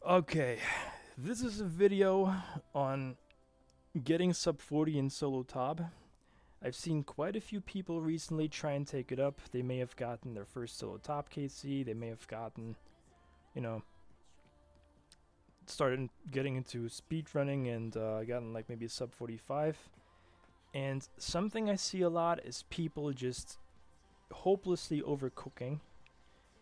Okay, this is a video on getting sub 40 in solo ToB. I've seen quite a few people recently try and take it up. They may have gotten their first solo ToB KC, they may have gotten, started getting into speedrunning and gotten like maybe sub 45. And something I see a lot is people just hopelessly overcooking.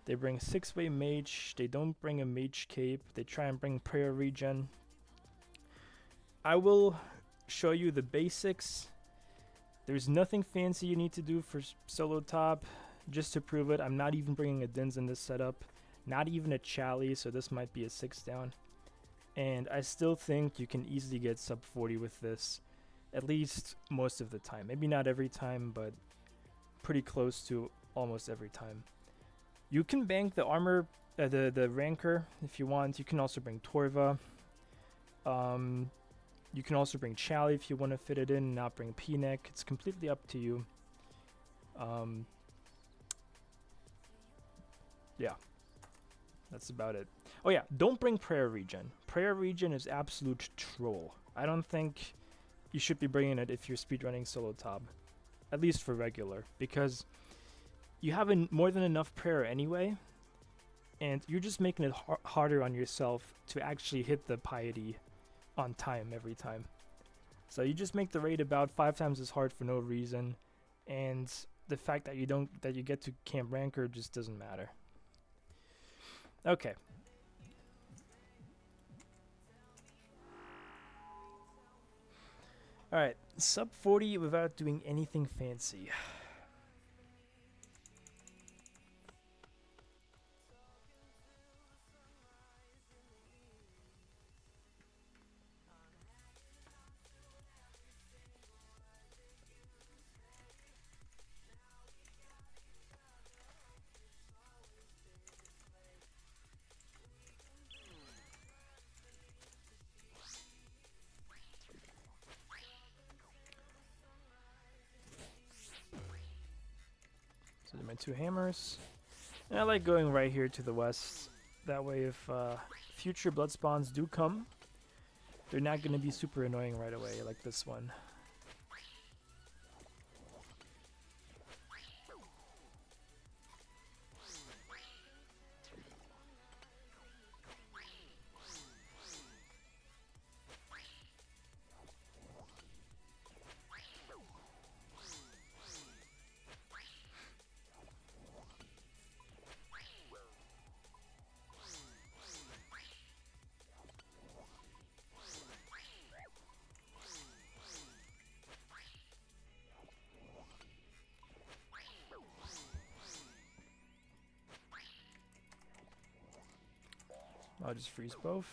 They bring 6-way mage, they don't bring a mage cape, they try and bring prayer regen. I will show you the basics. There's nothing fancy you need to do for solo ToB. Just to prove it, I'm not even bringing a Dinhs in this setup, not even a Chally, so this might be a 6 down. And I still think you can easily get sub 40 with this, at least most of the time. Maybe not every time, but pretty close to almost every time. You can bank the armor, the rancour if you want. You can also bring Torva. You can also bring Chally if you want to fit it in, not bring P-neck. It's completely up to you. Yeah, that's about it. Oh yeah, don't bring prayer regen. Prayer regen is absolute troll. I don't think you should be bringing it if you're speedrunning solo ToB, at least for regular, because you have more than enough prayer anyway, and you're just making it harder on yourself to actually hit the piety on time every time. So you just make the raid about 5 times as hard for no reason, and the fact that you get to camp rancour just doesn't matter. Okay. Alright, sub 40 without doing anything fancy. So my 2 hammers. And I like going right here to the west. That way if future blood spawns do come, they're not going to be super annoying right away like this one. I'll just freeze both.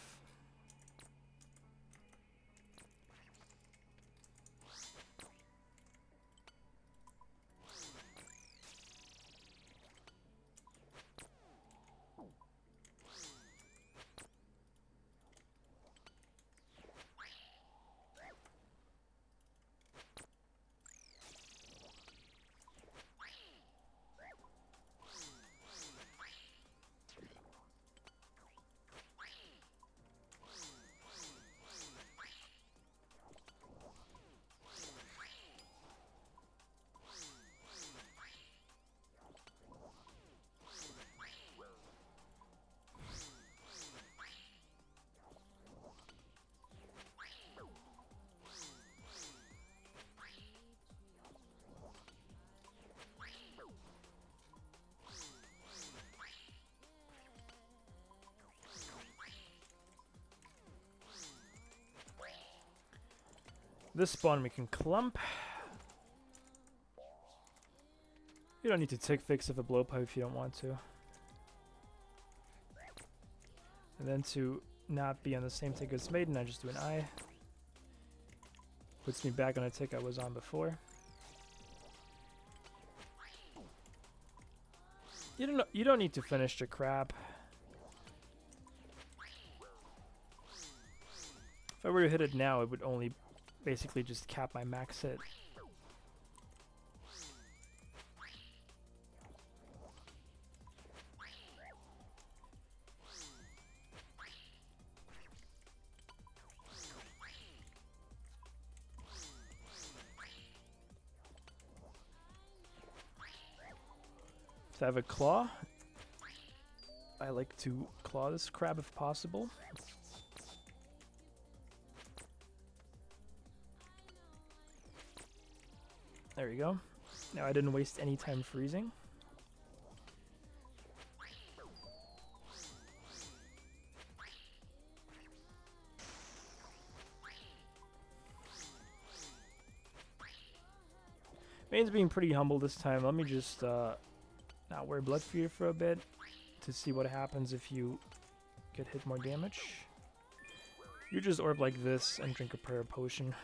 This spawn we can clump. You don't need to tick fix of a blow pipe if you don't want to. And then to not be on the same tick as Maiden, I just do an eye. Puts me back on a tick I was on before. You don't need to finish the crap. If I were to hit it now, it would only basically just cap my max hit. If I have a claw, I like to claw this crab if possible. There we go. Now I didn't waste any time freezing. Maiden's being pretty humble this time. Let me just not wear Blood Fear for a bit to see what happens if you get hit more damage. You just orb like this and drink a prayer potion.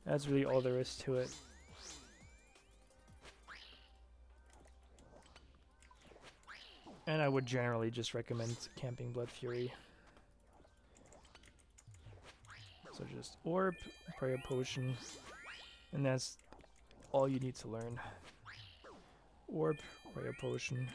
That's really all there is to it. And I would generally just recommend camping Blood Fury. So just orb, prayer potion, and that's all you need to learn. Orb, prayer potion.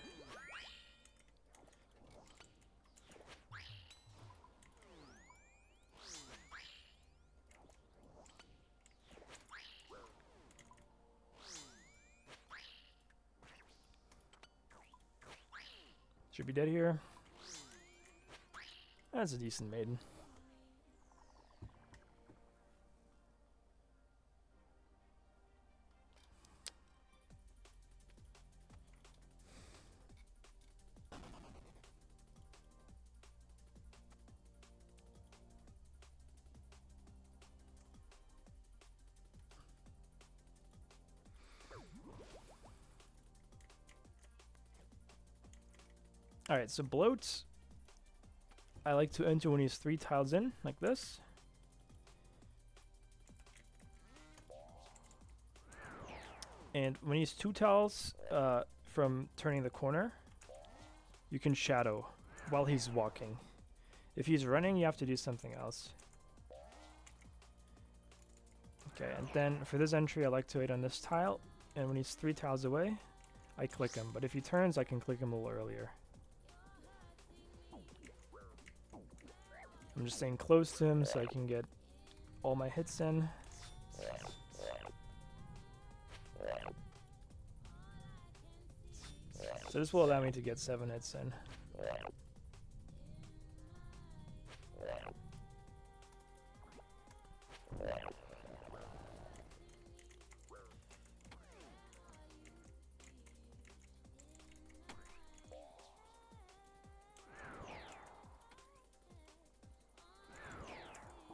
Should be dead here. That's a decent maiden. Alright, so Bloat, I like to enter when he's 3 tiles in, like this. And when he's 2 tiles from turning the corner, you can shadow while he's walking. If he's running, you have to do something else. Okay, and then for this entry, I like to wait on this tile, and when he's 3 tiles away, I click him. But if he turns, I can click him a little earlier. I'm just staying close to him so I can get all my hits in. So this will allow me to get 7 hits in.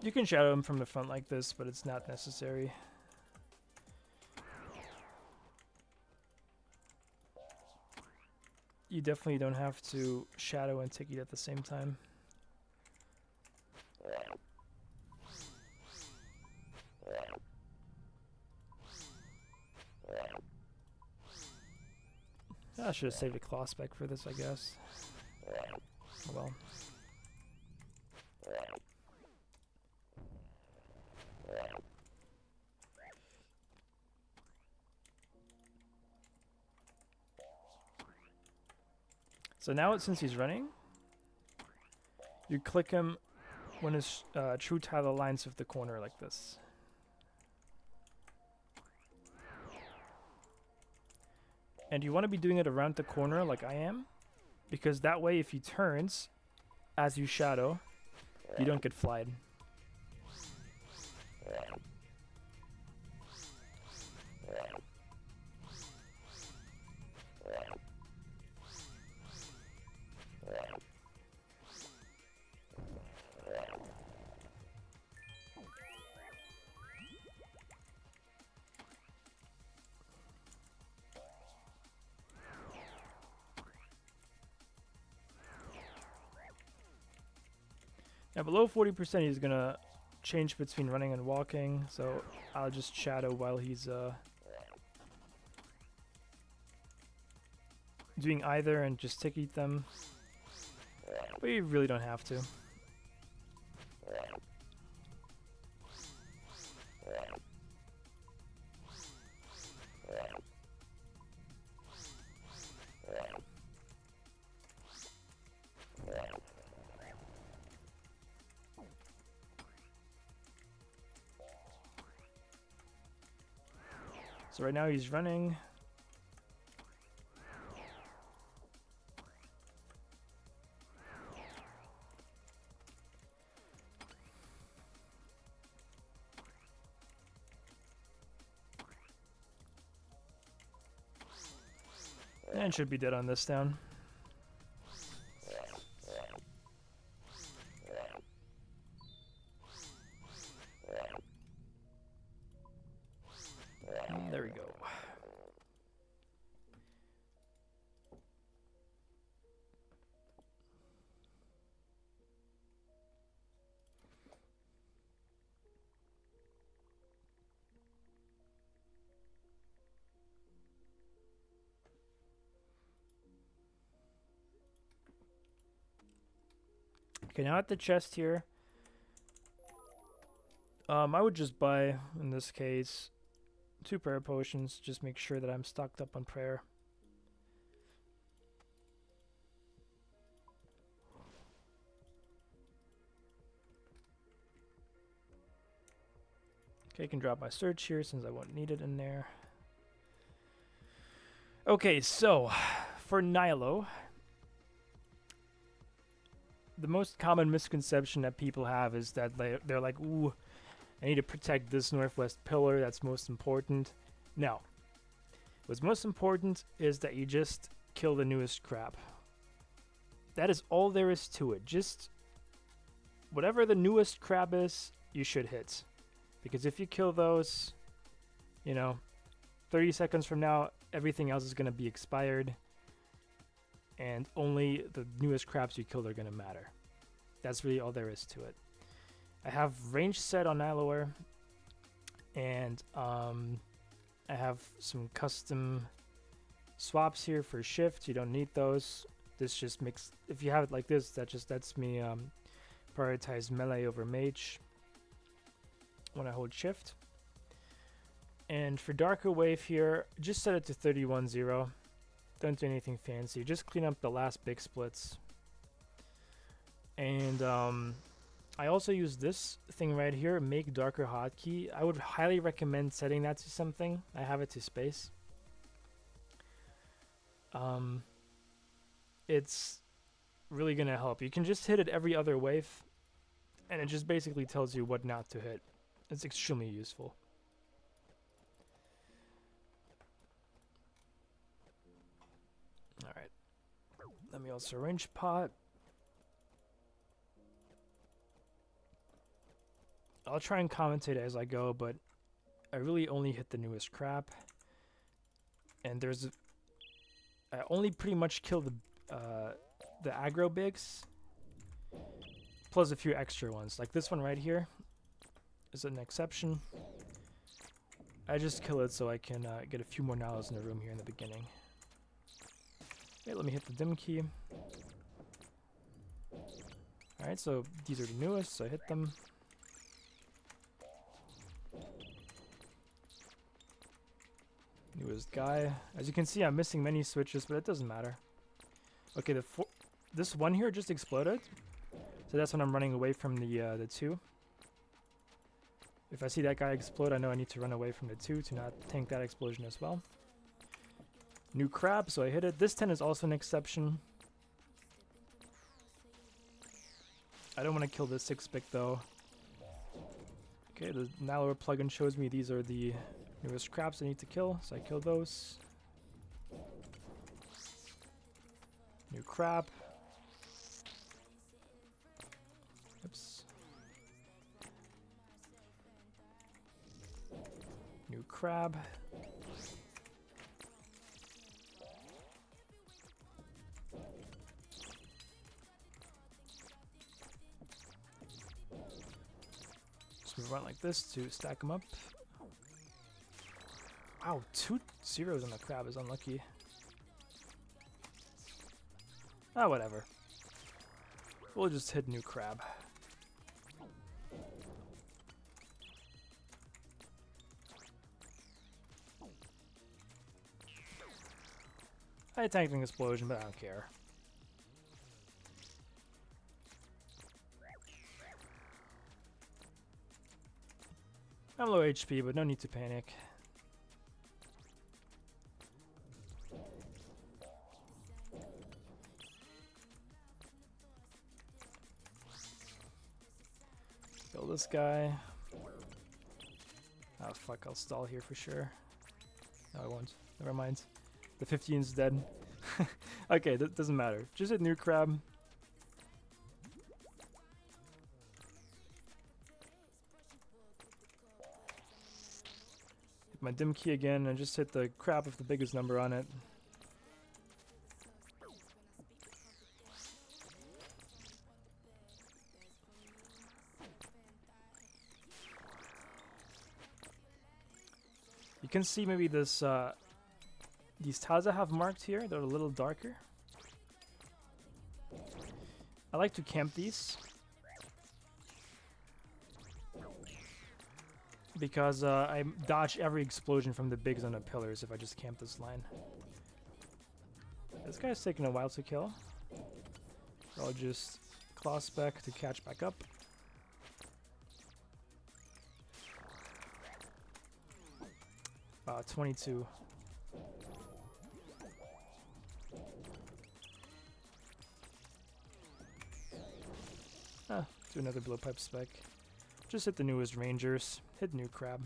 You can shadow him from the front like this, but it's not necessary. You definitely don't have to shadow and ticket at the same time. I should have saved a claw spec for this, I guess. Oh well. So now, since he's running, you click him when his true tile aligns with the corner like this. And you want to be doing it around the corner like I am, because that way if he turns as you shadow, you don't get flied. Now below 40% he's gonna change between running and walking, so I'll just shadow while he's doing either and just tick eat them. But you really don't have to. So right now he's running. And should be dead on this down. There we go. Okay, now at the chest here, I would just buy, in this case, 2 prayer potions. Just make sure that I'm stocked up on prayer. Okay, I can drop my search here since I won't need it in there. Okay, so for Nylo, the most common misconception that people have is that they're like, ooh, I need to protect this northwest pillar, that's most important. No. What's most important is that you just kill the newest crap. That is all there is to it. Just whatever the newest crab is, you should hit. Because if you kill those, you know, 30 seconds from now, everything else is going to be expired. And only the newest crabs you killed are going to matter. That's really all there is to it. I have range set on Nylo, and I have some custom swaps here for shift. You don't need those. This just makes, if you have it like this, that just lets me prioritize melee over mage when I hold shift. And for darker wave here, just set it to 31-0. Don't do anything fancy. Just clean up the last big splits. And I also use this thing right here, make darker hotkey. I would highly recommend setting that to something. I have it to space. It's really gonna help. You can just hit it every other wave, and it just basically tells you what not to hit. It's extremely useful. Alright. Let me also range pot. I'll try and commentate as I go, but I really only hit the newest crap. And there's I only pretty much kill the aggro bigs, plus a few extra ones. Like this one right here is an exception. I just kill it so I can get a few more Nylos in the room here in the beginning. Okay, let me hit the dim key. Alright, so these are the newest, so I hit them. Newest guy. As you can see, I'm missing many switches, but it doesn't matter. Okay, this one here just exploded, so that's when I'm running away from the 2. If I see that guy explode, I know I need to run away from the 2 to not tank that explosion as well. New crab, so I hit it. This 10 is also an exception. I don't want to kill this 6-pick though. Okay, the Nylo plugin shows me these are the newest crabs I need to kill, so I kill those. New crab. Oops. New crab. Just move around like this to stack them up. Wow, 2 zeros on the crab is unlucky. Ah, whatever. We'll just hit new crab. I tanked an explosion, but I don't care. I'm low HP, but no need to panic. Kill this guy. Oh fuck, I'll stall here for sure. No, I won't. Never mind. The 15's dead. Okay, that doesn't matter. Just hit new crab. Hit my dim key again and just hit the crab with the biggest number on it. You can see maybe this these tiles I have marked here, they're a little darker. I like to camp these because I dodge every explosion from the bigs on the pillars if I just camp this line. This guy's taking a while to kill. I'll just claw spec to catch back up. Wow, 22. Do another blowpipe spec. Just hit the newest rangers. Hit new crab.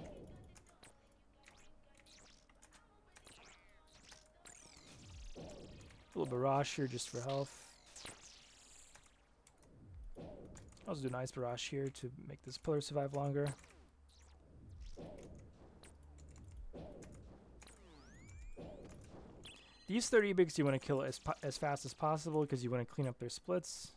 A little barrage here just for health. I'll also do a nice barrage here to make this pillar survive longer. These 30 bigs you want to kill as fast as possible because you want to clean up their splits.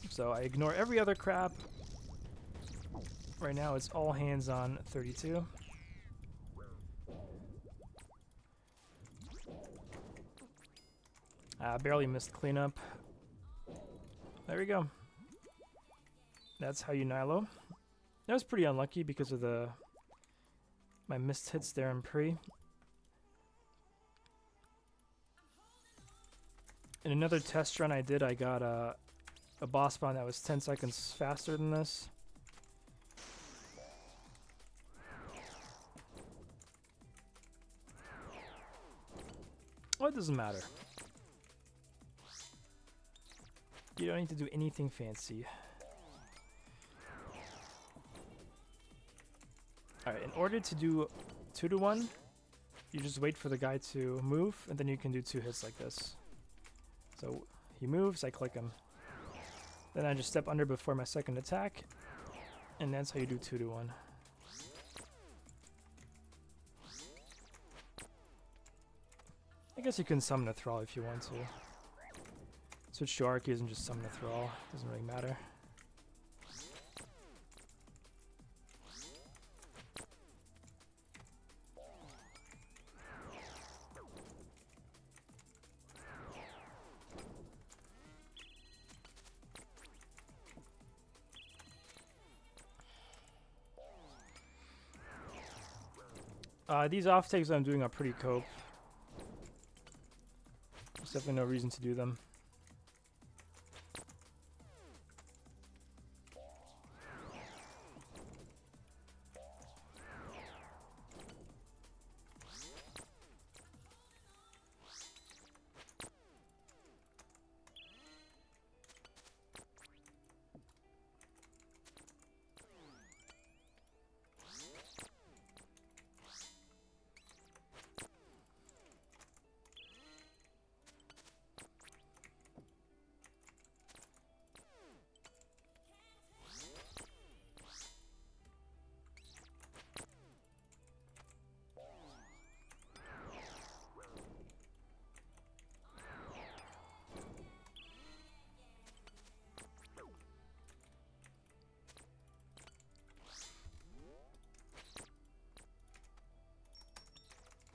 So I ignore every other crap. Right now it's all hands on 32. Barely missed cleanup. There we go. That's how you Nylo. That was pretty unlucky because of my missed hits there in pre. In another test run I did, I got a boss spawn that was 10 seconds faster than this. Well, it doesn't matter. You don't need to do anything fancy. Alright, in order to do 2-to-1, you just wait for the guy to move, and then you can do 2 hits like this. So he moves, I click him. Then I just step under before my second attack, and that's how you do 2-to-1. I guess you can summon a thrall if you want to. Switch to Arceus and just summon a thrall, doesn't really matter. These off-takes I'm doing are pretty cope. There's definitely no reason to do them.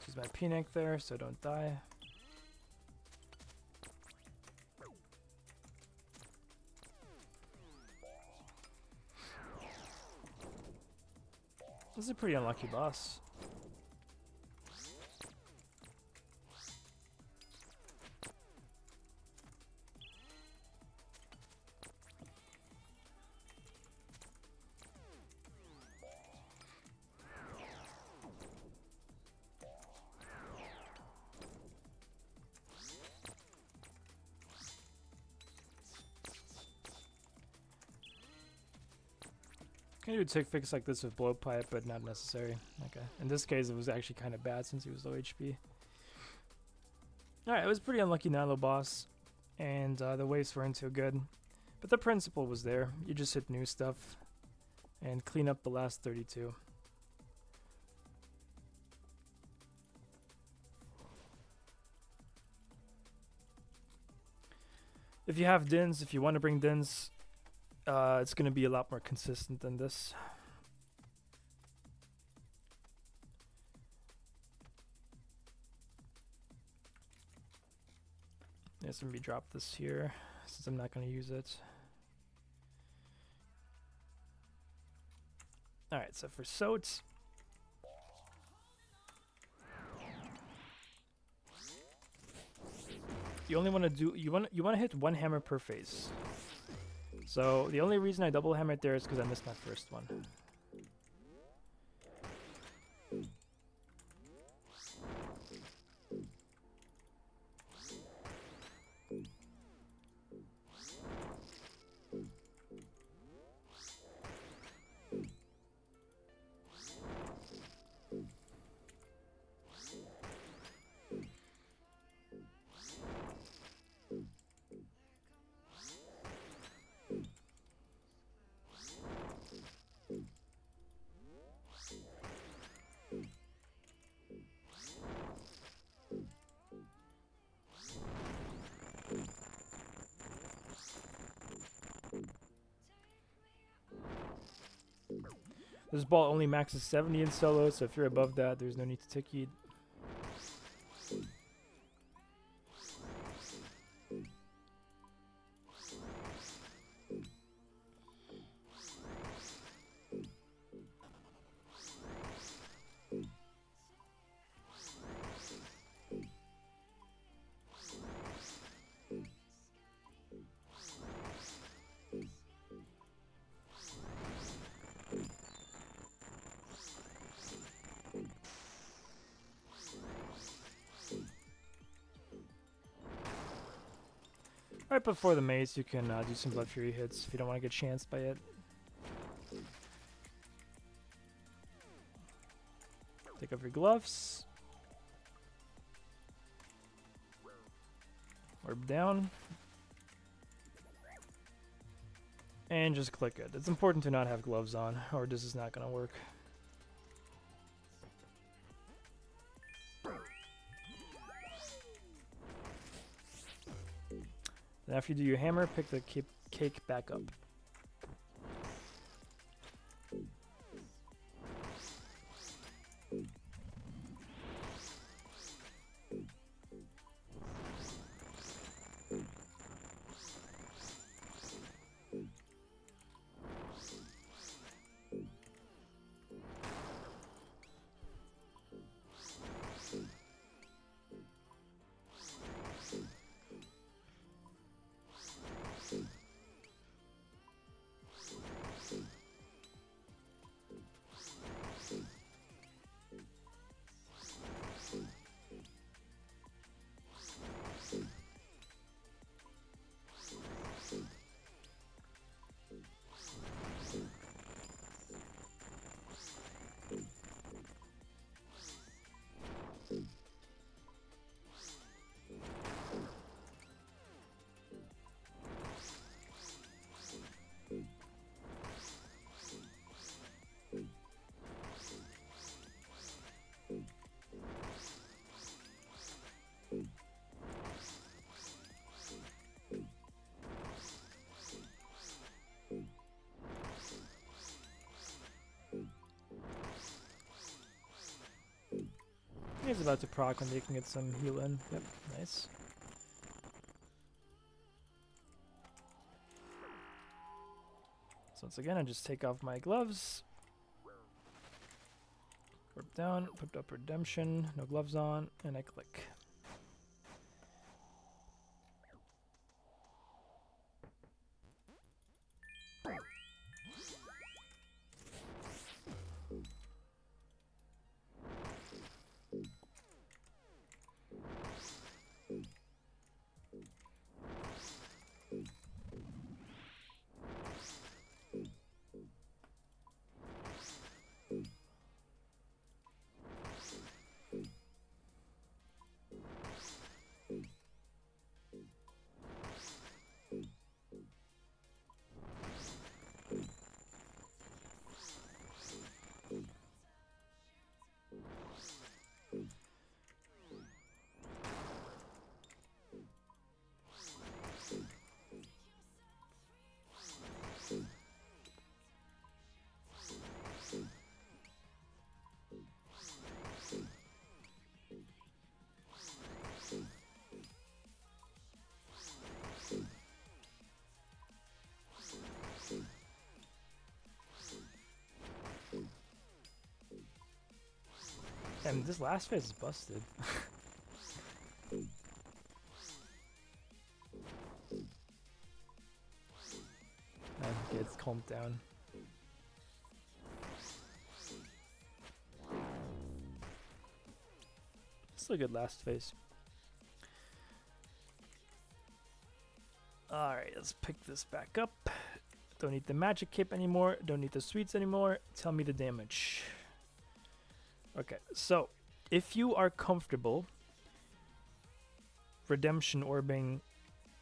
Use my P-neck there so don't die. This is a pretty unlucky boss. Can do a tick fix like this with Bloat Pipe, but not necessary. Okay. In this case, it was actually kind of bad since he was low HP. Alright, it was pretty unlucky Nylo boss, and the waves weren't too good. But the principle was there. You just hit new stuff and clean up the last 32. If you have Dinhs, if you want to bring Dinhs, it's going to be a lot more consistent than this. Yes, let me drop this here since I'm not going to use it. Alright, so for Sote, you only want to do you want to hit one hammer per phase. So the only reason I double hammered there is because I missed my first one. This ball only maxes 70 in solo, so if you're above that, there's no need to tick eat. Right before the mace, you can do some Blood Fury hits if you don't want to get chanced by it. Take off your gloves. Orb down. And just click it. It's important to not have gloves on, or this is not going to work. Then after you do your hammer, pick the cake back up. He's about to proc when they can get some heal in. Yep, nice. So once again, I just take off my gloves. Warp down, put up Redemption, no gloves on, and I click. And this last phase is busted. Okay, it's calmed down. Still a good last phase. Alright, let's pick this back up. Don't need the magic cape anymore. Don't need the sweets anymore. Tell me the damage. Okay, so if you are comfortable redemption orbing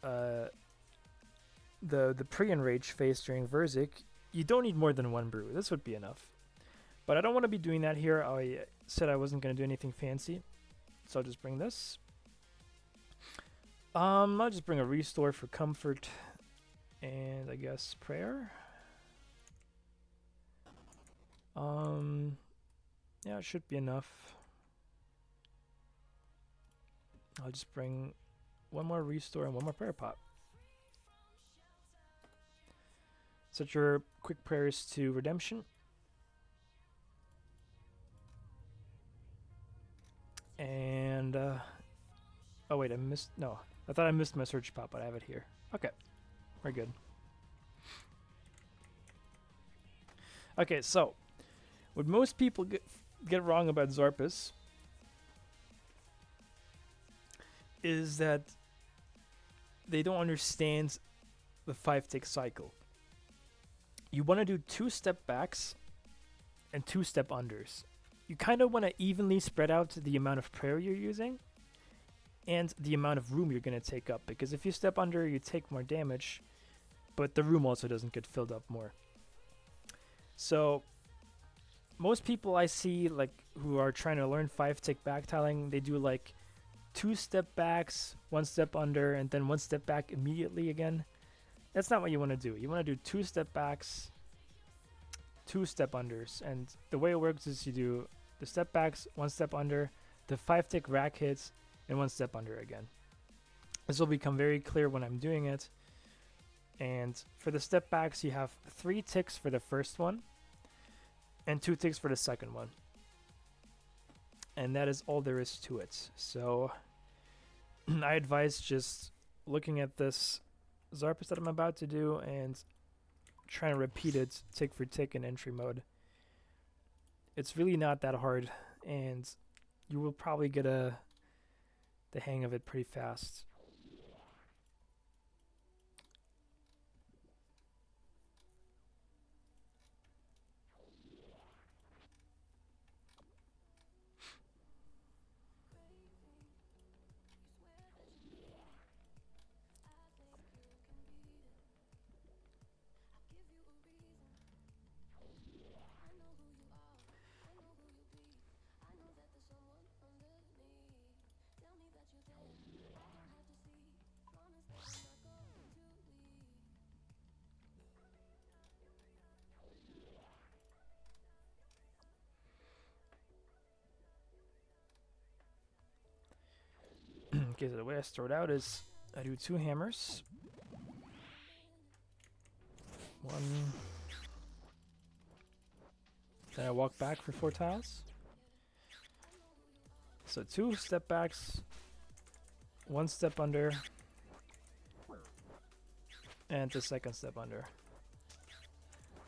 the pre-enrage phase during Verzik, you don't need more than one brew. This would be enough. But I don't want to be doing that here. I said I wasn't going to do anything fancy. So I'll just bring this. I'll just bring a restore for comfort. And I guess prayer. Yeah, it should be enough. I'll just bring one more restore and one more prayer pot. Set your quick prayers to redemption. And oh wait, I missed. No, I thought I missed my search pot, but I have it here. Okay, we're good. Okay, so what most people get wrong about Xarpus is that they don't understand the 5-tick cycle. You want to do 2 step backs and 2 step unders. You kind of want to evenly spread out the amount of prayer you're using and the amount of room you're going to take up, because if you step under, you take more damage, but the room also doesn't get filled up more. So most people I see, like, who are trying to learn 5-tick backtiling, they do like 2 step backs, 1 step under, and then 1 step back immediately again. That's not what you want to do. You want to do 2 step backs, 2 step unders, and the way it works is you do the step backs, 1 step under, the 5-tick rack hits, and 1 step under again. This will become very clear when I'm doing it. And for the step backs, you have 3 ticks for the first one and 2 ticks for the second one. And that is all there is to it. So I advise just looking at this Xarpus that I'm about to do and trying to repeat it tick for tick in entry mode. It's really not that hard, and you will probably get the hang of it pretty fast. Okay, so the way I start out is I do 2 hammers. 1. Then I walk back for 4 tiles. So 2 step backs, 1 step under, and the second step under.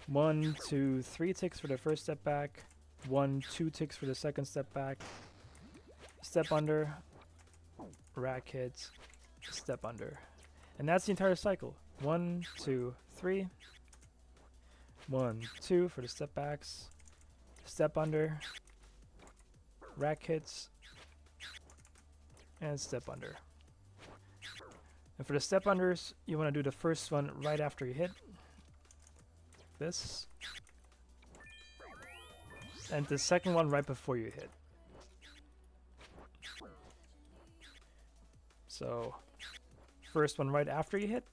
1, 2, 3 ticks for the first step back, 1, 2 ticks for the second step back, step under, rack hits, step under. And that's the entire cycle. 1, 2, 3. 1, 2 for the step backs, step under, rack hits, and step under. And for the step unders, you want to do the first one right after you hit. This. And the second one right before you hit. So, first one right after you hit.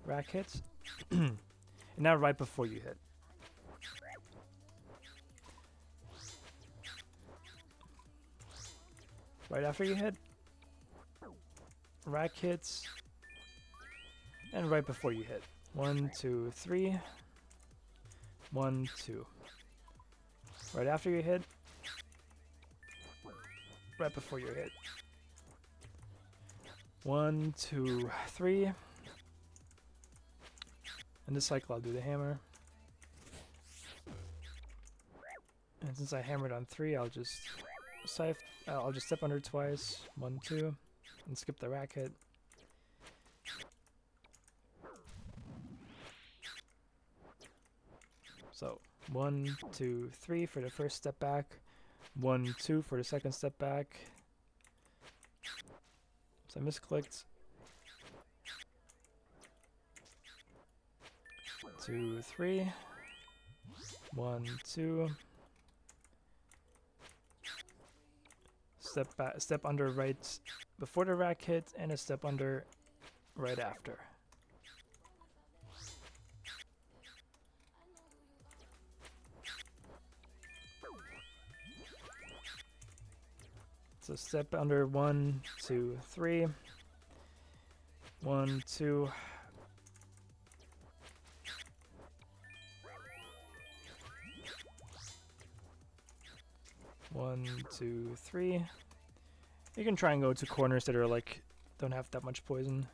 Rack hits. And now right before you hit. Right after you hit. Rack hits. And right before you hit. 1, 2, 3. 1, 2. Right after you hit. Right before you hit. 1, 2, 3. And this cycle I'll do the hammer. And since I hammered on 3, I'll just step under twice. 1, 2, and skip the rack hit. So 1, 2, 3 for the first step back. 1, 2 for the second step back. So I misclicked. 2, 3. 1, 2. Step back, step under right before the rack hit, and a step under right after. So step under 1, 2, 3. 1, 2. 1, 2, 3. You can try and go to corners that are like don't have that much poison.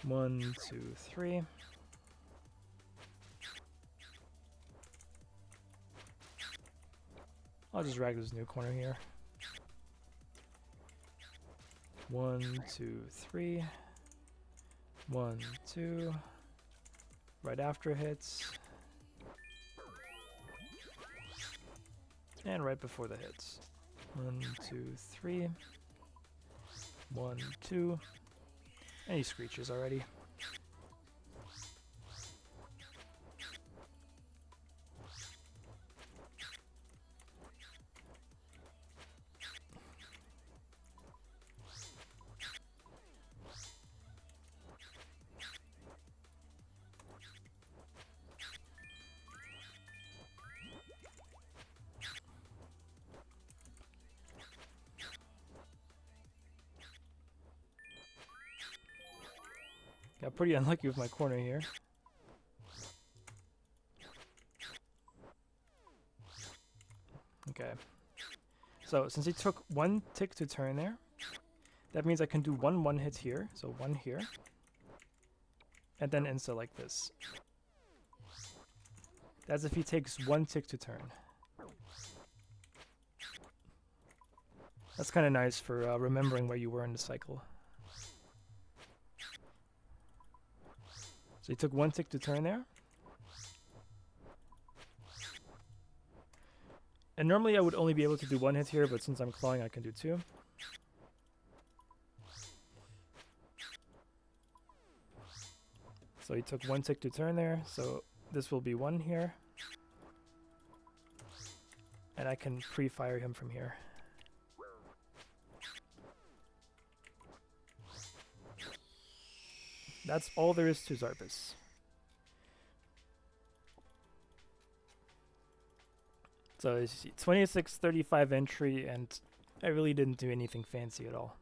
One, 2, 3. I'll just drag this new corner here. 1, 2, 3. 1, 2. Right after hits. And right before the hits. 1, 2, 3. 1, 2. And he screeches already. Got pretty unlucky with my corner here. Okay. So since he took 1 tick to turn there, that means I can do 1 hit here. So 1 here. And then insta like this. That's if he takes 1 tick to turn. That's kind of nice for remembering where you were in the cycle. So he took 1 tick to turn there. And normally I would only be able to do 1 hit here, but since I'm clawing, I can do 2. So he took 1 tick to turn there, so this will be 1 here. And I can pre-fire him from here. That's all there is to Xarpus. So you see, 2635 entry, and I really didn't do anything fancy at all.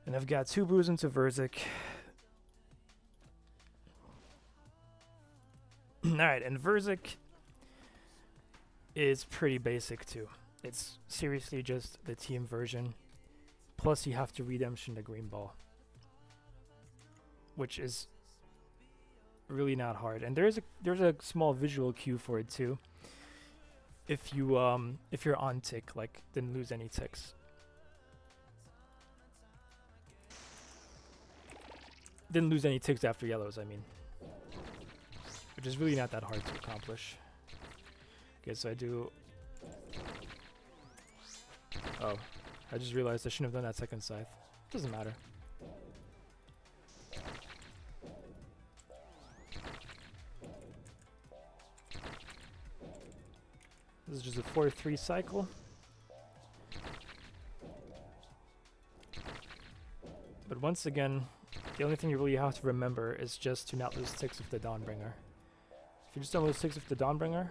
And I've got 2 brews into Verzik. Alright, and Verzik is pretty basic too. It's seriously just the team version. Plus you have to redemption the green ball, which is really not hard. And there's a small visual cue for it too. If you're on tick, like didn't lose any ticks. Didn't lose any ticks after yellows, I mean. Which is really not that hard to accomplish. Okay, so I do... Oh, I just realized I shouldn't have done that second scythe. Doesn't matter. This is just a 4-3 cycle. But once again, the only thing you really have to remember is just to not lose ticks with the Dawnbringer. If you just don't lose ticks with the Dawnbringer,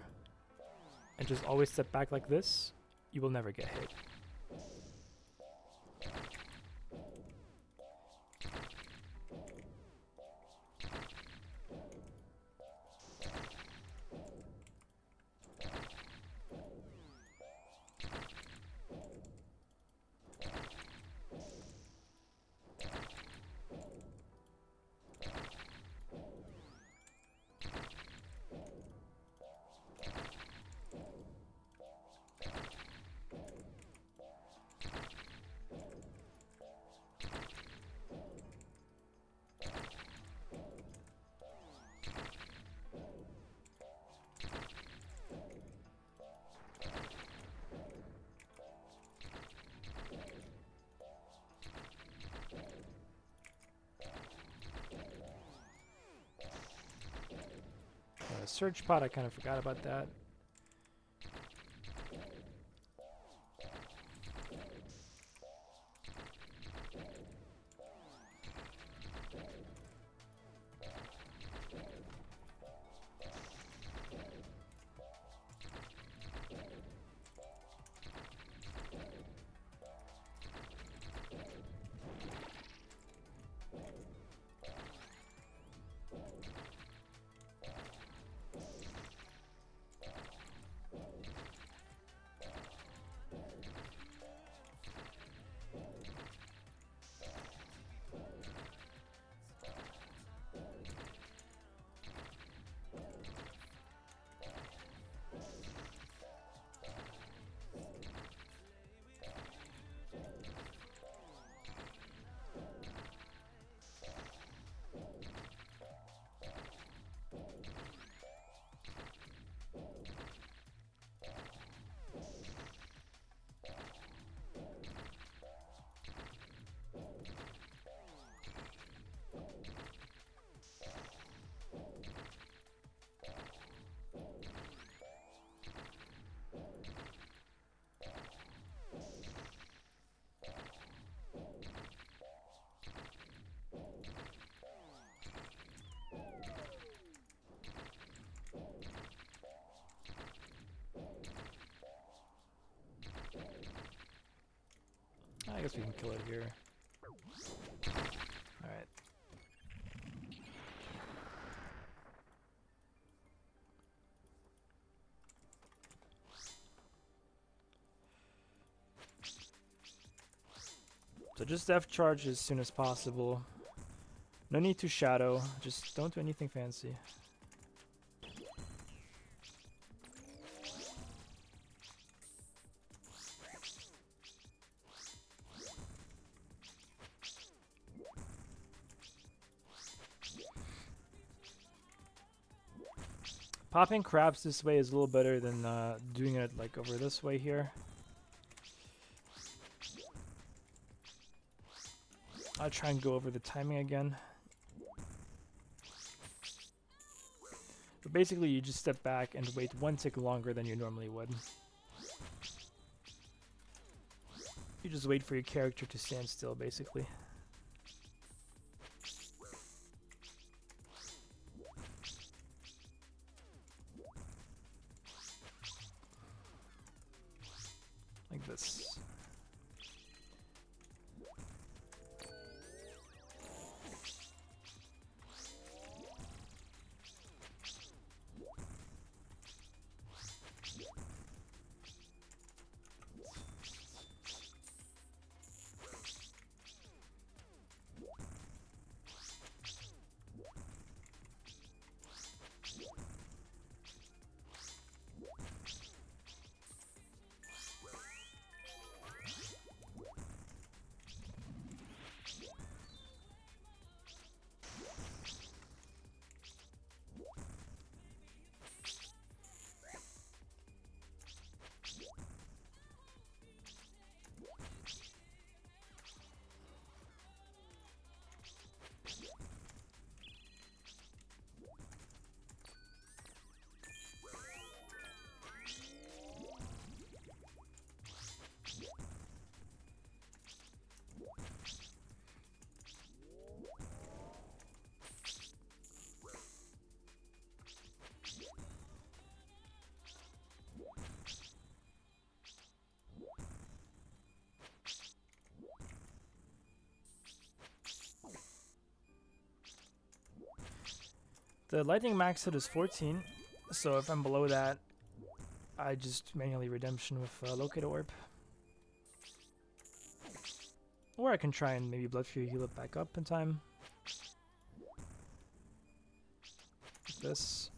and just always step back like this, you will never get hit. Surge pot, I kind of forgot about that. I guess we can kill it here. Alright. So just F charge as soon as possible. No need to shadow, just don't do anything fancy. Popping crabs this way is a little better than doing it like over this way here. I'll try and go over the timing again. But basically you just step back and wait 1 tick longer than you normally would. You just wait for your character to stand still basically. Like this. The lightning max hit is 14, so if I'm below that, I just manually redemption with Locator Orb. Or I can try and maybe Blood Fury heal it back up in time. Like this.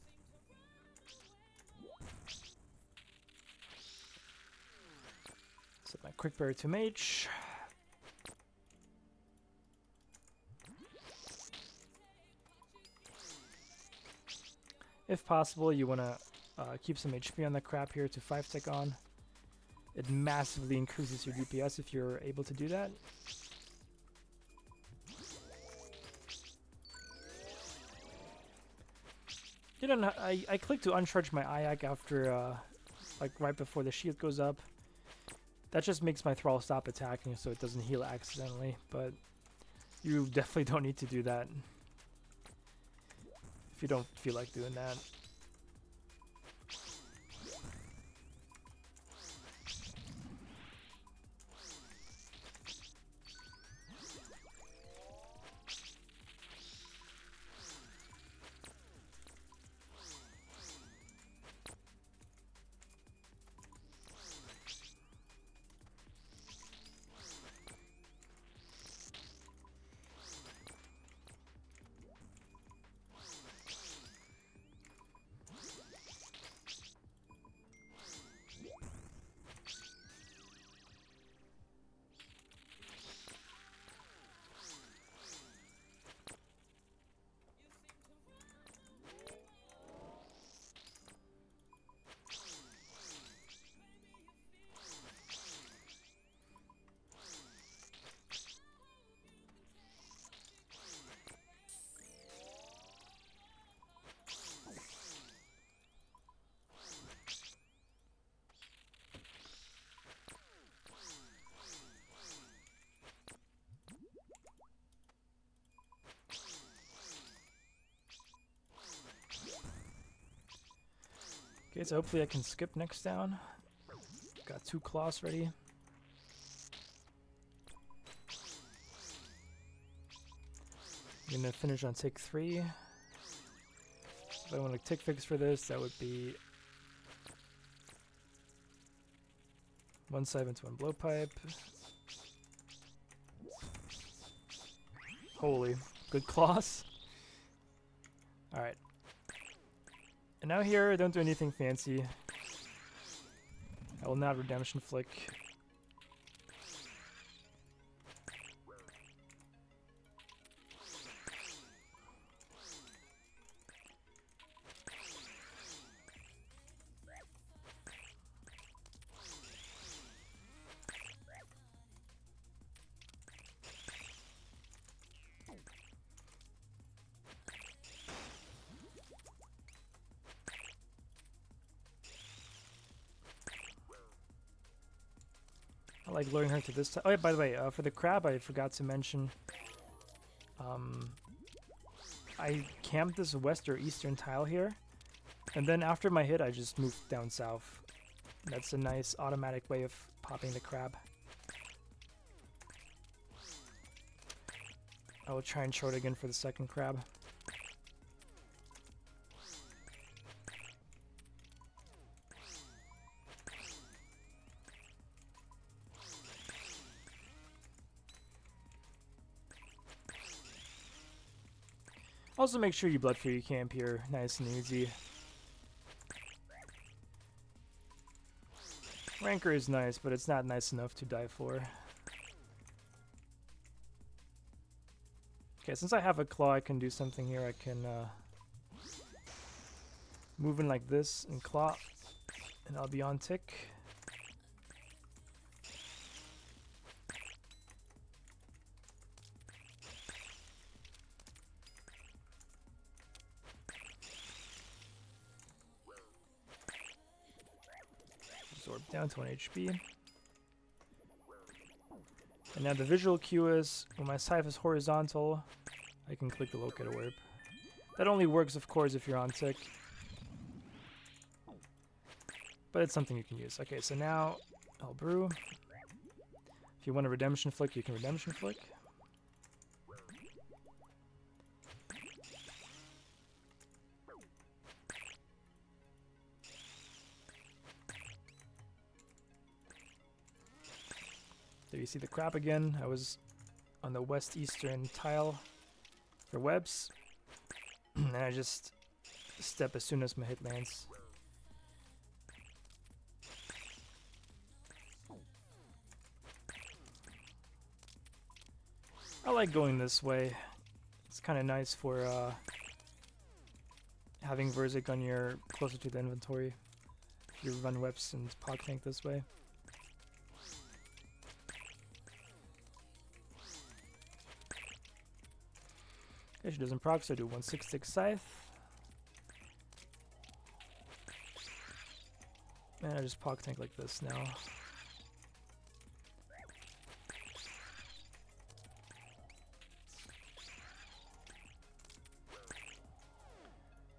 Set my Quick Barrier to Mage. If possible, you want to keep some HP on the crap here to 5 tick on. It massively increases your DPS if you're able to do that. You know, I click to uncharge my Ayak after, like right before the shield goes up. That just makes my Thrall stop attacking so it doesn't heal accidentally, but you definitely don't need to do that if you don't feel like doing that. Okay, so hopefully I can skip next down. Got 2 claws ready. I'm gonna finish on tick 3. If I want to tick fix for this, that would be 1 scythe into 1 blowpipe. Holy, good claws. Alright. And now here, don't do anything fancy. I will not redemption flick. I like luring her to this side. Oh yeah, by the way, for the crab, I forgot to mention, I camped this west or eastern tile here, and then after my hit, I just moved down south. That's a nice automatic way of popping the crab. I will try and short again for the second crab. Also make sure you blood free camp here, nice and easy. Rancour is nice, but it's not nice enough to die for. Okay, since I have a claw, I can do something here. I can move in like this and claw, and I'll be on tick. Absorb down to 1 HP. And now the visual cue is, when my scythe is horizontal, I can click the locate warp. That only works, of course, if you're on tick. But it's something you can use. Okay, so now I'll brew. If you want a redemption flick, you can redemption flick. There you see the crab again. I was on the west-eastern tile for webs. And I just step as soon as my hit lands. I like going this way. It's kind of nice for having Verzik on your closer to the inventory. If you run webs and pod tank this way. Okay, she doesn't proc, so I do 166 scythe. And I just Pog Tank like this now.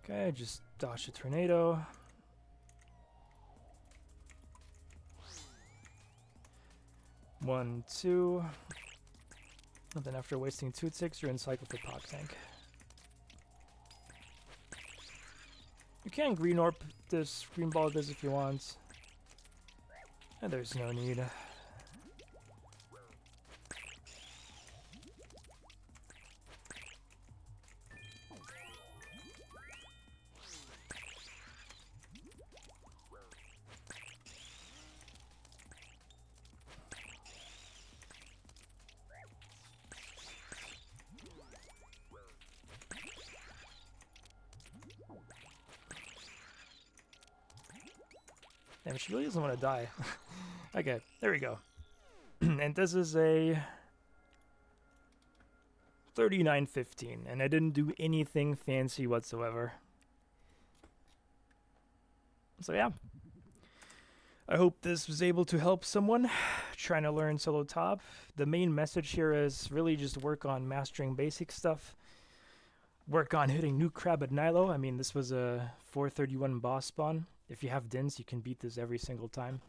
Okay, just dodge a tornado. One, two. And then after wasting 2 ticks, you're in cycle for Pog Tank. You can green orb this, green ball this if you want. And there's no need. Damn, she really doesn't want to die. Okay, there we go. And this is a 39-15, and I didn't do anything fancy whatsoever. So yeah. I hope this was able to help someone trying to learn solo ToB. The main message here is really just work on mastering basic stuff. Work on hitting new crab at Nylo. I mean, this was a 431 boss spawn. If you have Dinhs, you can beat this every single time.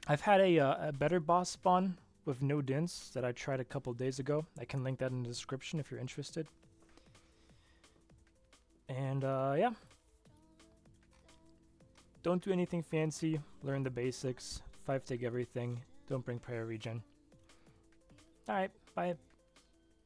I've had a better boss spawn with no Dinhs that I tried a couple days ago. I can link that in the description if you're interested. And yeah. Don't do anything fancy. Learn the basics. 5 take everything. Don't bring prayer regen. Alright, bye.